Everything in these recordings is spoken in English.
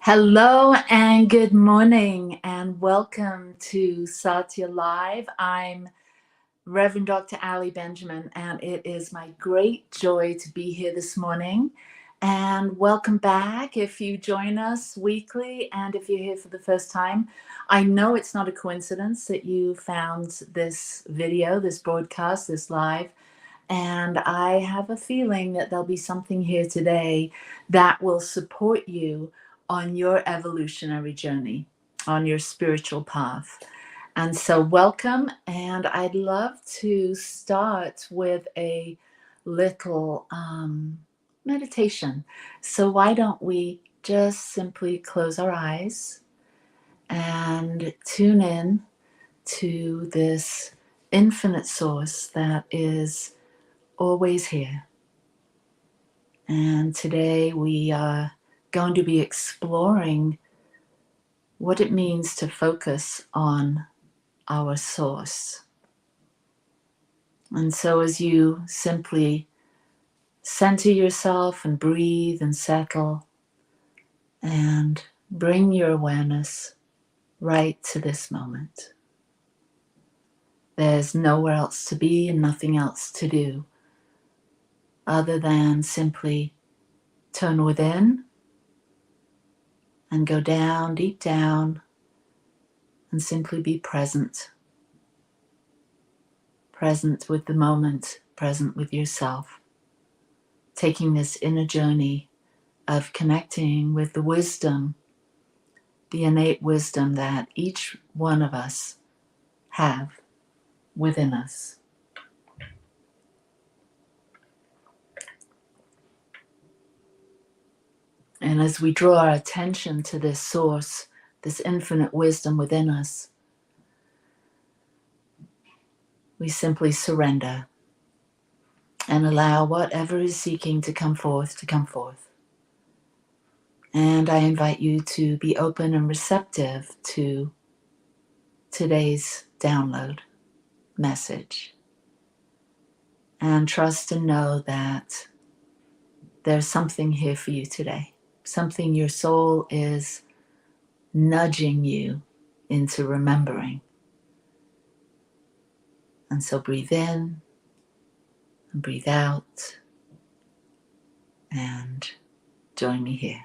Hello and good morning and welcome to Satya Live. I'm Reverend Dr. Ali Benjamin, and it is my great joy to be here this morning. And welcome back if you join us weekly and if you're here for the first time. I know it's not a coincidence that you found this video, this broadcast, this live. And I have a feeling that there'll be something here today that will support you on your evolutionary journey, on your spiritual path. And so, welcome. And I'd love to start with a little meditation. So, why don't we just simply close our eyes and tune in to this infinite source that is always here. And today we are going to be exploring what it means to focus on our source. And so as you simply center yourself and breathe and settle and bring your awareness right to this moment. There's nowhere else to be and nothing else to do other than simply turn within and go down, deep down, and simply be present. Present with the moment, present with yourself. Taking this inner journey of connecting with the wisdom, the innate wisdom that each one of us have within us. And as we draw our attention to this source, this infinite wisdom within us, we simply surrender and allow whatever is seeking to come forth to come forth. And I invite you to be open and receptive to today's download message. And trust and know that there's something here for you today. Something your soul is nudging you into remembering. And so breathe in and breathe out and join me here.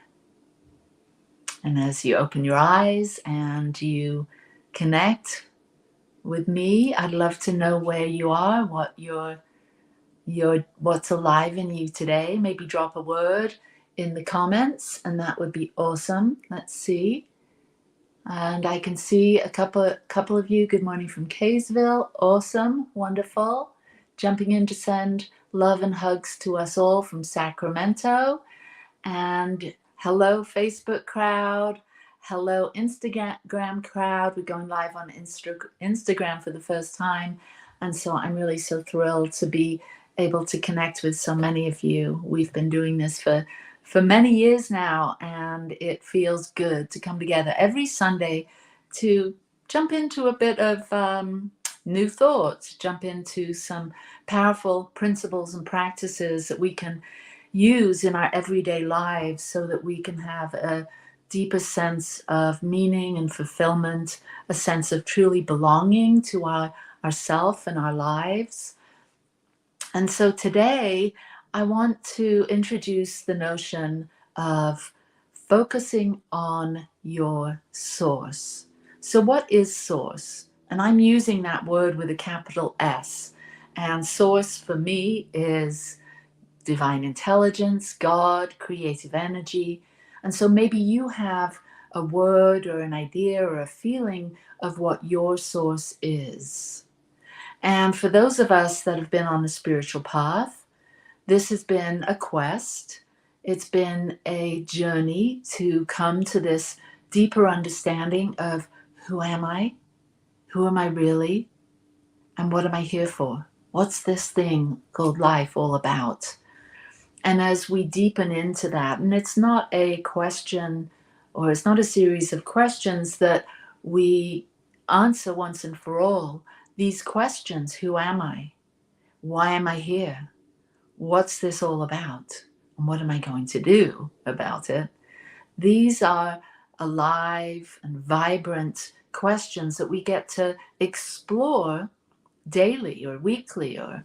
And as you open your eyes and you connect with me, I'd love to know where you are, what what's alive in you today. Maybe drop a word in the comments and that would be awesome. Let's see. And I can see a couple of you. Good morning from Kaysville. Awesome, wonderful. Jumping in to send love and hugs to us all from Sacramento. And hello, Facebook crowd. Hello, Instagram crowd. We're going live on Instagram for the first time. And so I'm really so thrilled to be able to connect with so many of you. We've been doing this for many years now, and it feels good to come together every Sunday to jump into a bit of new thoughts, jump into some powerful principles and practices that we can use in our everyday lives so that we can have a deeper sense of meaning and fulfillment, a sense of truly belonging to ourself and our lives. And so today, I want to introduce the notion of focusing on your source. So what is source? And I'm using that word with a capital S. And source for me is divine intelligence, God, creative energy. And so maybe you have a word or an idea or a feeling of what your source is. And for those of us that have been on the spiritual path, this has been a quest. It's been a journey to come to this deeper understanding of who am I? Who am I really? And what am I here for? What's this thing called life all about? And as we deepen into that, and it's not a question or it's not a series of questions that we answer once and for all. These questions, who am I? Why am I here? What's this all about? And what am I going to do about it? These are alive and vibrant questions that we get to explore daily or weekly or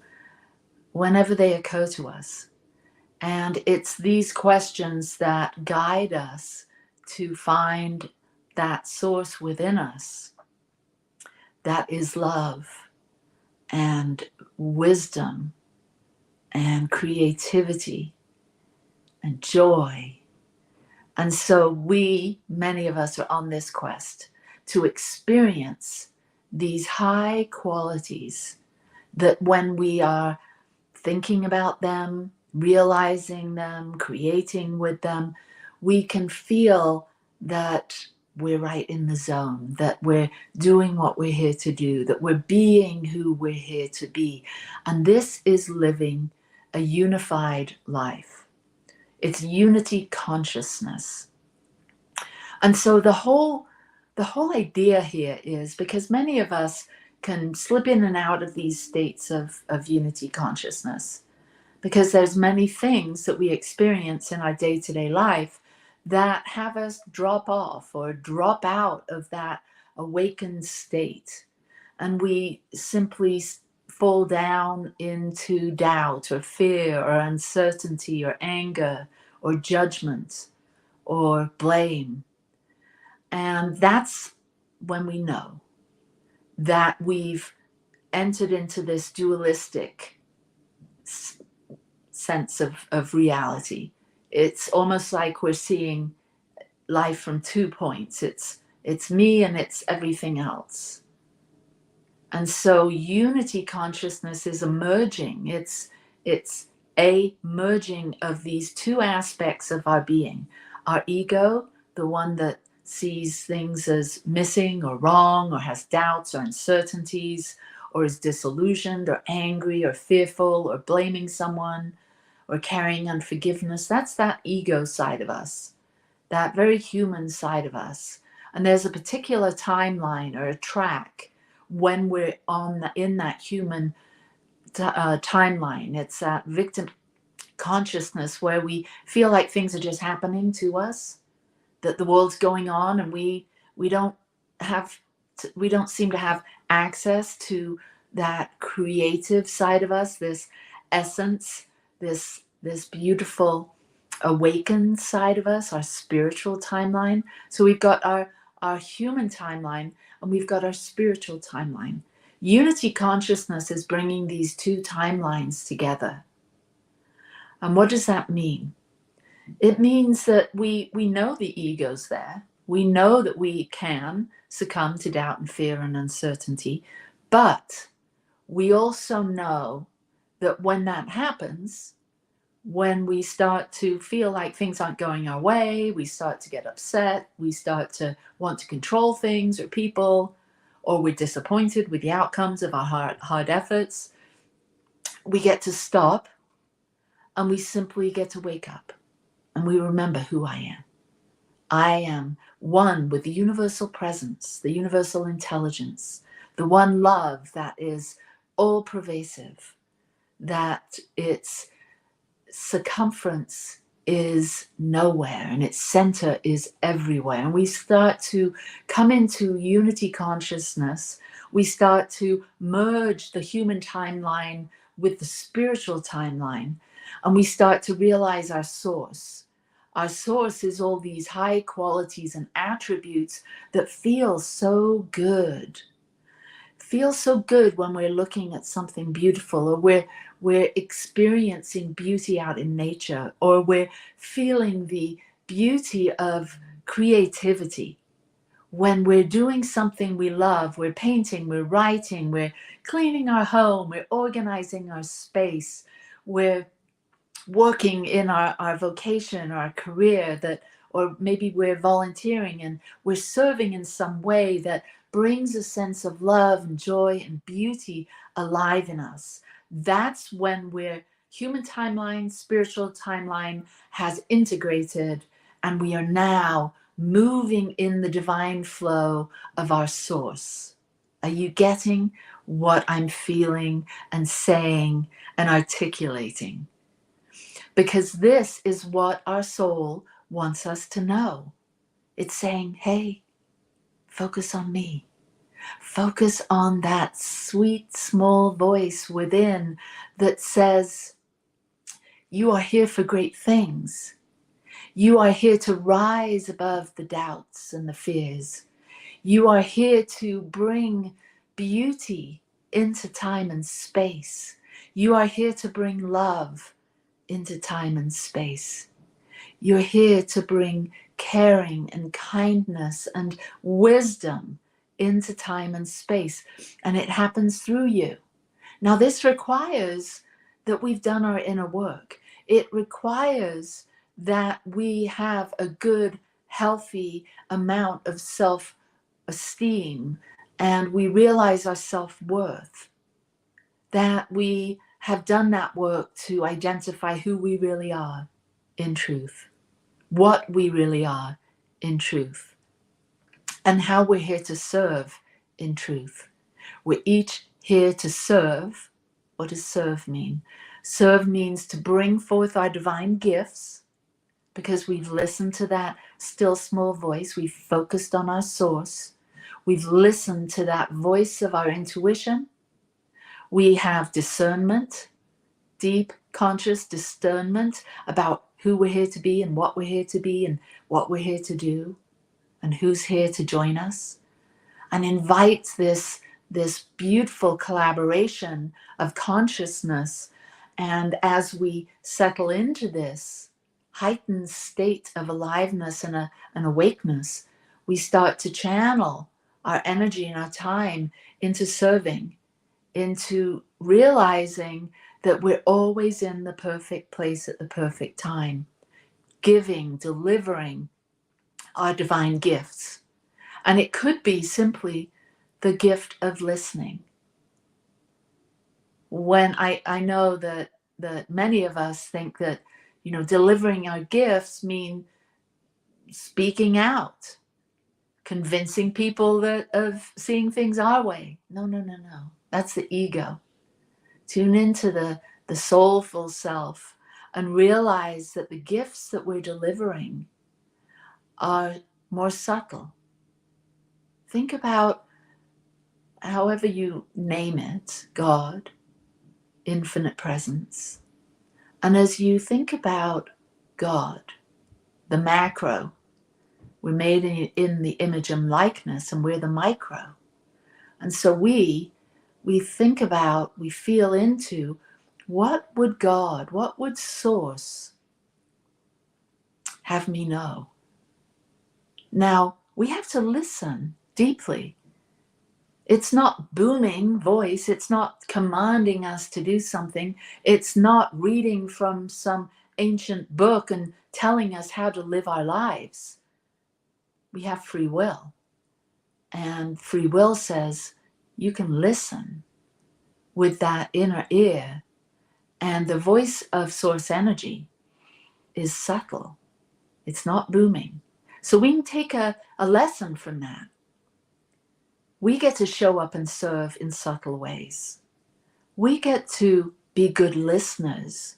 whenever they occur to us. And it's these questions that guide us to find that source within us that is love and wisdom and creativity and joy. And so many of us are on this quest to experience these high qualities that when we are thinking about them, realizing them, creating with them, we can feel that we're right in the zone, that we're doing what we're here to do, that we're being who we're here to be. And this is living a unified life. It's unity consciousness. And so the whole idea here is, because many of us can slip in and out of these states of unity consciousness, because there's many things that we experience in our day-to-day life that have us drop off or drop out of that awakened state. And we simply fall down into doubt or fear or uncertainty or anger or judgment or blame. And that's when we know that we've entered into this dualistic sense of reality. It's almost like we're seeing life from 2 points. It's me and it's everything else. And so unity consciousness is emerging. It's a merging of these two aspects of our being. Our ego, the one that sees things as missing or wrong or has doubts or uncertainties or is disillusioned or angry or fearful or blaming someone or carrying unforgiveness. That's that ego side of us, that very human side of us. And there's a particular timeline or a track when we're in that human timeline. It's that victim consciousness where we feel like things are just happening to us, that the world's going on, and we don't seem to have access to that creative side of us, this essence, this beautiful awakened side of us, our spiritual timeline. So we've got our human timeline and we've got our spiritual timeline. Unity consciousness is bringing these two timelines together. And what does that mean? It means that we know the ego's there. We know that we can succumb to doubt and fear and uncertainty, but we also know that when that happens, when we start to feel like things aren't going our way, we start to get upset, we start to want to control things or people, or we're disappointed with the outcomes of our hard efforts, we get to stop and we simply get to wake up and we remember who I am. I am one with the universal presence, the universal intelligence, the one love that is all pervasive, that its circumference is nowhere and its center is everywhere. And we start to come into unity consciousness. We start to merge the human timeline with the spiritual timeline, and we start to realize our source. Our source is all these high qualities and attributes that feel so good. Feel so good when we're looking at something beautiful, or we're experiencing beauty out in nature, or we're feeling the beauty of creativity. When we're doing something we love, we're painting, we're writing, we're cleaning our home, we're organizing our space, we're working in our vocation, our career, or maybe we're volunteering and we're serving in some way that brings a sense of love and joy and beauty alive in us. That's when we're human timeline, spiritual timeline has integrated, and we are now moving in the divine flow of our source. Are you getting what I'm feeling and saying and articulating? Because this is what our soul wants us to know. It's saying, hey, focus on me. Focus on that sweet, small voice within that says, you are here for great things. You are here to rise above the doubts and the fears. You are here to bring beauty into time and space. You are here to bring love into time and space. You're here to bring caring and kindness and wisdom into time and space. And it happens through you. Now, this requires that we've done our inner work. It requires that we have a good, healthy amount of self-esteem, and we realize our self-worth, that we have done that work to identify who we really are in truth, what we really are in truth, and how we're here to serve in truth. We're each here to serve. What does serve mean? Serve means to bring forth our divine gifts, because we've listened to that still small voice. We've focused on our source. We've listened to that voice of our intuition. We have discernment, deep conscious discernment about who we're here to be and what we're here to be and what we're here to do and who's here to join us, and invite this beautiful collaboration of consciousness. And as we settle into this heightened state of aliveness and an awakeness, we start to channel our energy and our time into serving, into realizing that we're always in the perfect place at the perfect time, giving, delivering our divine gifts. And it could be simply the gift of listening. When I know that many of us think that, delivering our gifts mean speaking out, convincing people of seeing things our way. No. That's the ego. Tune into the soulful self and realize that the gifts that we're delivering are more subtle. Think about, however you name it, God, infinite presence. And as you think about God, the macro, we're made in the image and likeness, and we're the micro. And so we think about, we feel into, what would God, what would Source have me know? Now, we have to listen deeply. It's not booming voice. It's not commanding us to do something. It's not reading from some ancient book and telling us how to live our lives. We have free will. And free will says you can listen with that inner ear. And the voice of source energy is subtle. It's not booming. So we can take a lesson from that. We get to show up and serve in subtle ways. We get to be good listeners,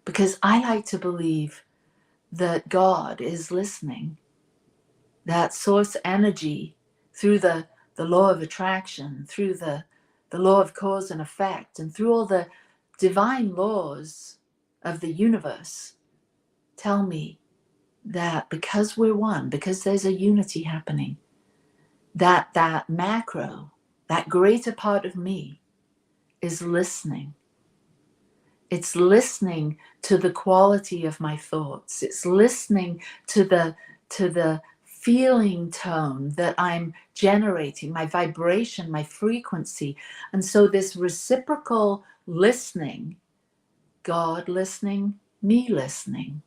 because I like to believe that God is listening. That source energy, through the law of attraction, through the law of cause and effect, and through all the divine laws of the universe, tell me that because we're one, because there's a unity happening, that macro, that greater part of me is listening. It's listening to the quality of my thoughts. It's listening to the feeling tone that I'm generating, my vibration, my frequency. And so this reciprocal listening, God listening, me listening,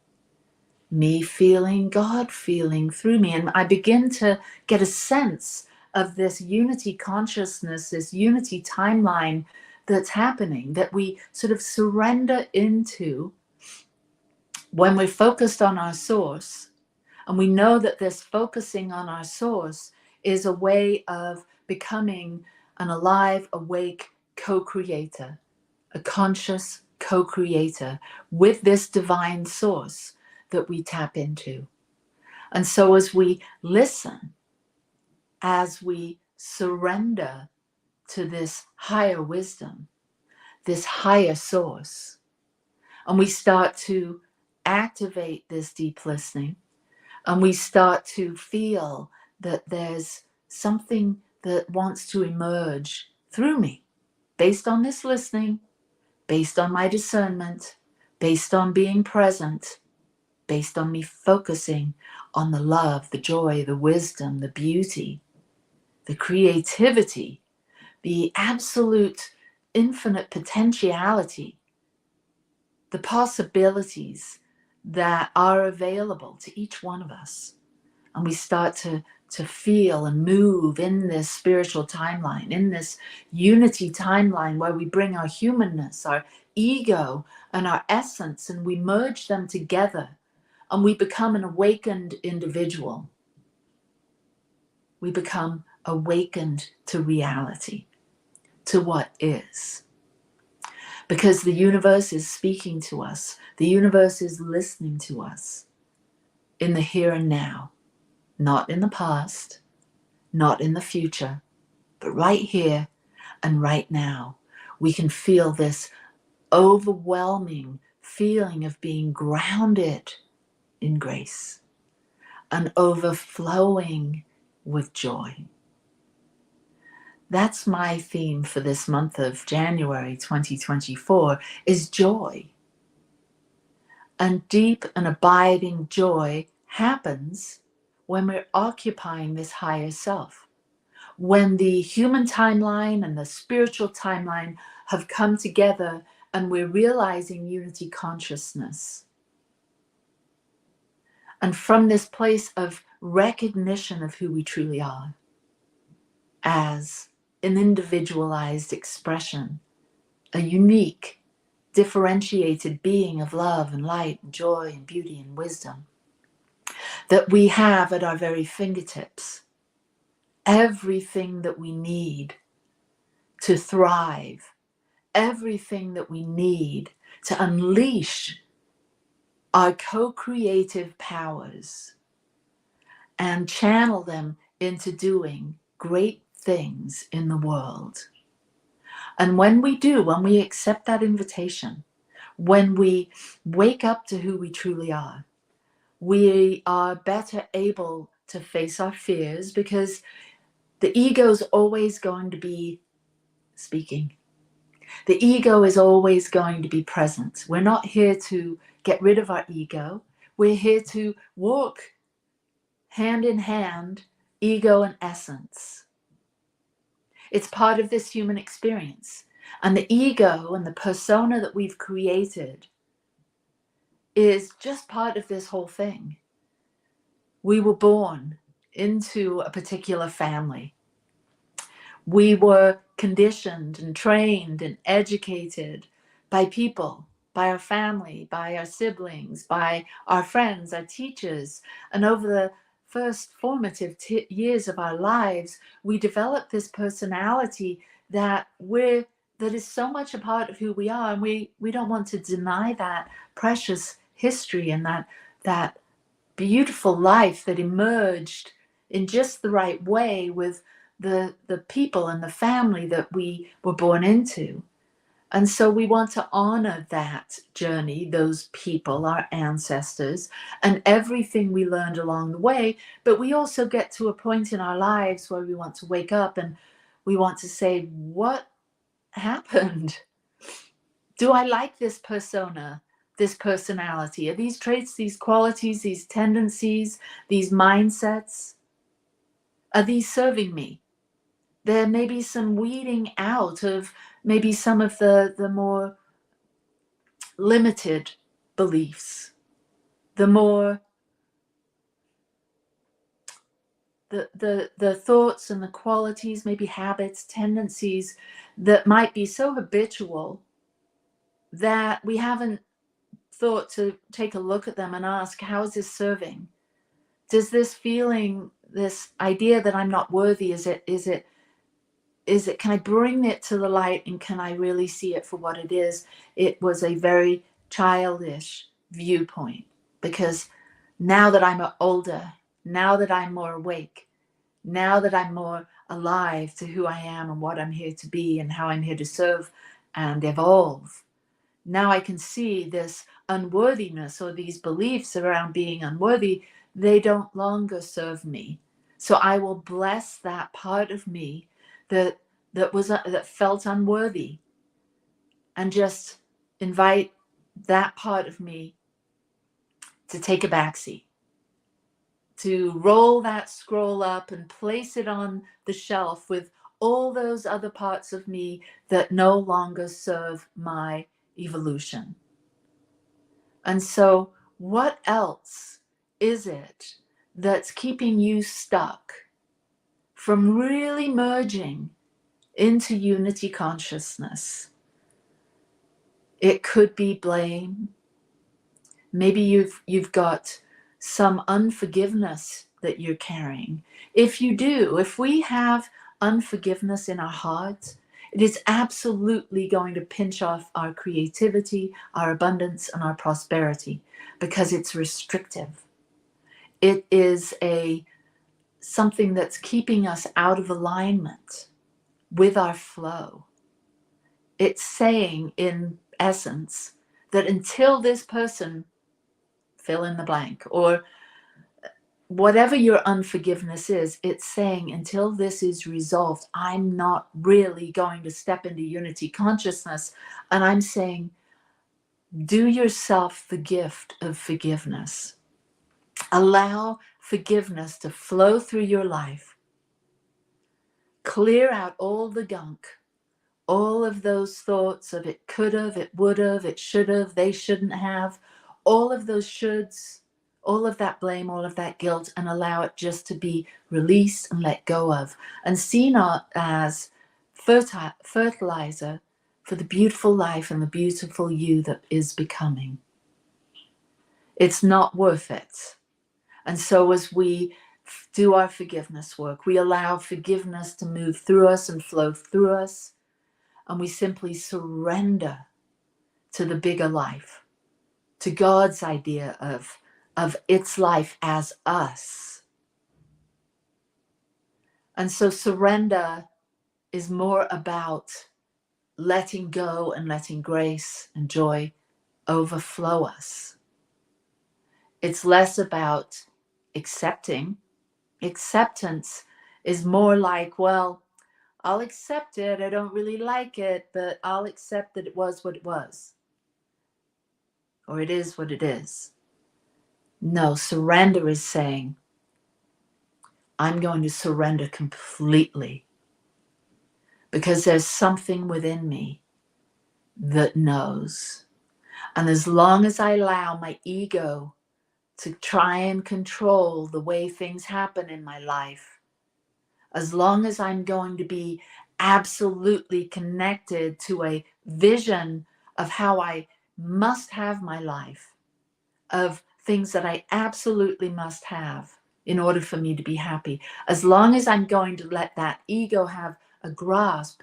me feeling, God feeling through me. And I begin to get a sense of this unity consciousness, this unity timeline that's happening, that we sort of surrender into when we're focused on our source. And we know that this focusing on our source is a way of becoming an alive, awake co-creator, a conscious co-creator with this divine source that we tap into. And so as we listen, as we surrender to this higher wisdom, this higher source, and we start to activate this deep listening, and we start to feel that there's something that wants to emerge through me based on this listening, based on my discernment, based on being present, based on me focusing on the love, the joy, the wisdom, the beauty, the creativity, the absolute infinite potentiality, the possibilities that are available to each one of us. And we start to feel and move in this spiritual timeline, in this unity timeline where we bring our humanness, our ego, and our essence, and we merge them together, and we become an awakened individual. We become awakened to reality, to what is. Because the universe is speaking to us. The universe is listening to us in the here and now, not in the past, not in the future, but right here and right now. We can feel this overwhelming feeling of being grounded in grace and overflowing with joy. That's my theme for this month of January 2024, is joy. And deep and abiding joy happens when we're occupying this higher self. When the human timeline and the spiritual timeline have come together and we're realizing unity consciousness. And from this place of recognition of who we truly are as an individualized expression, a unique, differentiated being of love and light and joy and beauty and wisdom that we have at our very fingertips, everything that we need to thrive, everything that we need to unleash our co-creative powers and channel them into doing great things in the world. And when we do, when we accept that invitation, when we wake up to who we truly are, we are better able to face our fears, because the ego is always going to be speaking. The ego is always going to be present. We're not here to get rid of our ego. We're here to walk hand in hand, ego and essence. It's part of this human experience. And the ego and the persona that we've created is just part of this whole thing. We were born into a particular family. We were conditioned and trained and educated by people, by our family, by our siblings, by our friends, our teachers. And over the first formative years of our lives, we develop this personality that is so much a part of who we are. And we don't want to deny that precious history and that beautiful life that emerged in just the right way with the people and the family that we were born into. And so we want to honor that journey, those people, our ancestors, and everything we learned along the way. But we also get to a point in our lives where we want to wake up and we want to say, what happened? Do I like this persona, this personality? Are these traits, these qualities, these tendencies, these mindsets, are these serving me? There may be some weeding out of maybe some of the more limited beliefs, the more the thoughts and the qualities, maybe habits, tendencies that might be so habitual that we haven't thought to take a look at them and ask, how is this serving? Does this feeling, this idea that I'm not worthy, is it, can I bring it to the light and can I really see it for what it is? It was a very childish viewpoint, because now that I'm older now that I'm more awake, now that I'm more alive to who I am and what I'm here to be and how I'm here to serve and evolve. Now I can see this unworthiness or these beliefs around being unworthy, they don't longer serve me. So I will bless that part of me that that felt unworthy, and just invite that part of me to take a backseat, to roll that scroll up and place it on the shelf with all those other parts of me that no longer serve my evolution. And so, what else is it that's keeping you stuck from really merging into unity consciousness? It could be blame. Maybe you've got some unforgiveness that you're carrying. If you do, if we have unforgiveness in our heart, it is absolutely going to pinch off our creativity, our abundance, and our prosperity, because it's restrictive. It is something that's keeping us out of alignment with our flow. It's saying, in essence, that until this person, fill in the blank, or whatever your unforgiveness is, it's saying, until this is resolved, I'm not really going to step into unity consciousness. And I'm saying, do yourself the gift of forgiveness. Allow forgiveness to flow through your life. Clear out all the gunk, all of those thoughts of it could have, it would have, it should have, they shouldn't have, all of those shoulds, all of that blame, all of that guilt, and allow it just to be released and let go of, and seen as fertilizer for the beautiful life and the beautiful you that is becoming. It's not worth it. And so as we do our forgiveness work, we allow forgiveness to move through us and flow through us, and we simply surrender to the bigger life, to God's idea of its life as us. And so surrender is more about letting go and letting grace and joy overflow us. It's less about accepting. Acceptance is more like, well, I'll accept it. I don't really like it, but I'll accept that it was what it was. Or it is what it is. No, surrender is saying, I'm going to surrender completely, because there's something within me that knows. And as long as I allow my ego to try and control the way things happen in my life, as long as I'm going to be absolutely connected to a vision of how I must have my life, of things that I absolutely must have in order for me to be happy, as long as I'm going to let that ego have a grasp,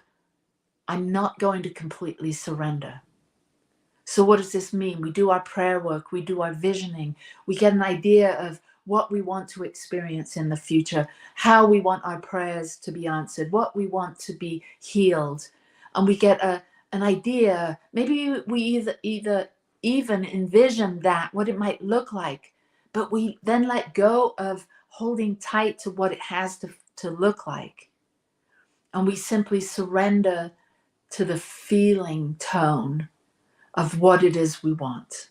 I'm not going to completely surrender. So what does this mean? We do our prayer work, we do our visioning, we get an idea of what we want to experience in the future, how we want our prayers to be answered, what we want to be healed. And we get an idea, maybe we either even envision that, what it might look like, but we then let go of holding tight to what it has to look like. And we simply surrender to the feeling tone of what it is we want.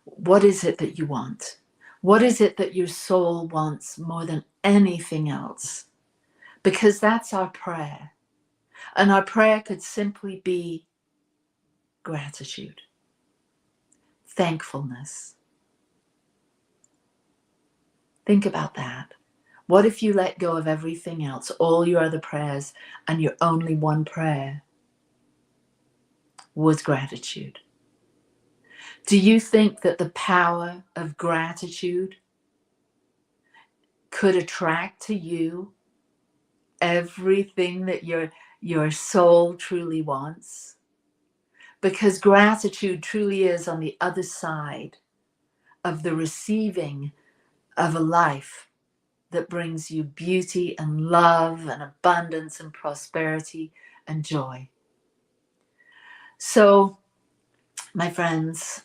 What is it that you want? What is it that your soul wants more than anything else? Because that's our prayer. And our prayer could simply be gratitude, thankfulness. Think about that. What if you let go of everything else, all your other prayers, and your only one prayer was gratitude? Do you think that the power of gratitude could attract to you everything that your soul truly wants? Because gratitude truly is on the other side of the receiving of a life that brings you beauty and love and abundance and prosperity and joy. So, my friends,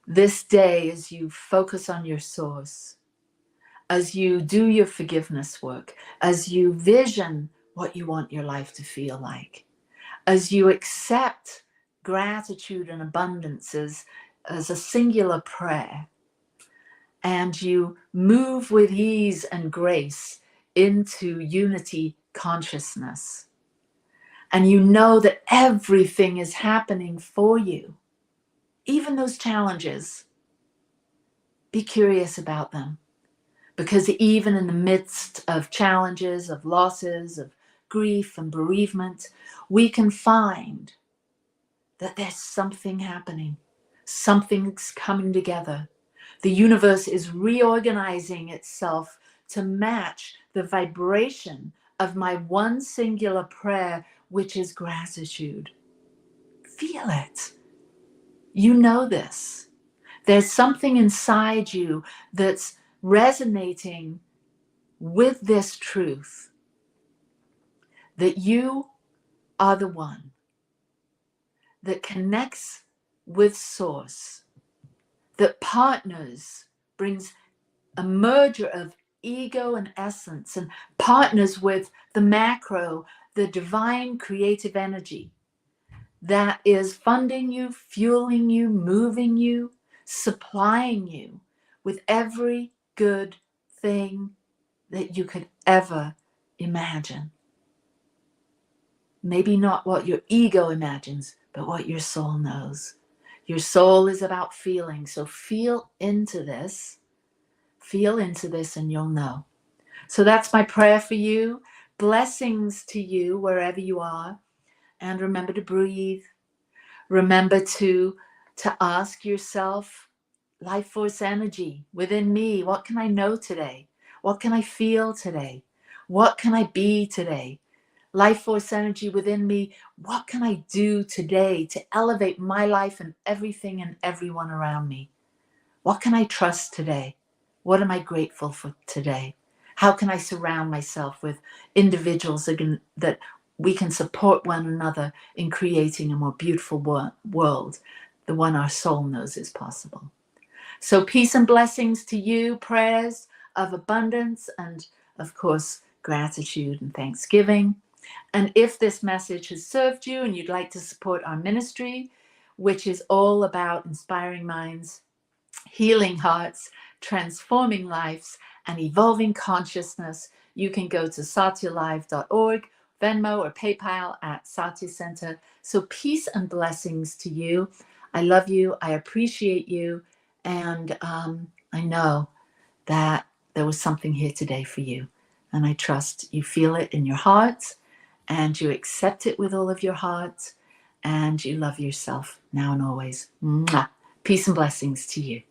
this day, as you focus on your source, as you do your forgiveness work, as you vision what you want your life to feel like, as you accept gratitude and abundance as a singular prayer, and you move with ease and grace into unity consciousness, and you know that everything is happening for you, even those challenges, be curious about them. Because even in the midst of challenges, of losses, of grief and bereavement, we can find that there's something happening. Something's coming together. The universe is reorganizing itself to match the vibration of my one singular prayer, which is gratitude. Feel it. You know this. There's something inside you that's resonating with this truth, that you are the one that connects with source, that partners, brings a merger of ego and essence, and partners with the macro, the divine creative energy that is funding you, fueling you, moving you, supplying you with every good thing that you could ever imagine. Maybe not what your ego imagines, but what your soul knows. Your soul is about feeling. So feel into this, and you'll know. So that's my prayer for you. Blessings to you wherever you are. And remember to breathe. Remember to ask yourself, life force energy within me, what can I know today? What can I feel today? What can I be today? Life force energy within me, what can I do today to elevate my life and everything and everyone around me? What can I trust today? What am I grateful for today? How can I surround myself with individuals that we can support one another in creating a more beautiful world, the one our soul knows is possible? So peace and blessings to you, prayers of abundance, and of course, gratitude and thanksgiving. And if this message has served you and you'd like to support our ministry, which is all about inspiring minds, healing hearts, transforming lives, and evolving consciousness, you can go to satyalive.org, Venmo or PayPal at Satya Center. So peace and blessings to you. I love you. I appreciate you. And I know that there was something here today for you. And I trust you feel it in your heart, and you accept it with all of your heart, and you love yourself now and always. Mwah. Peace and blessings to you.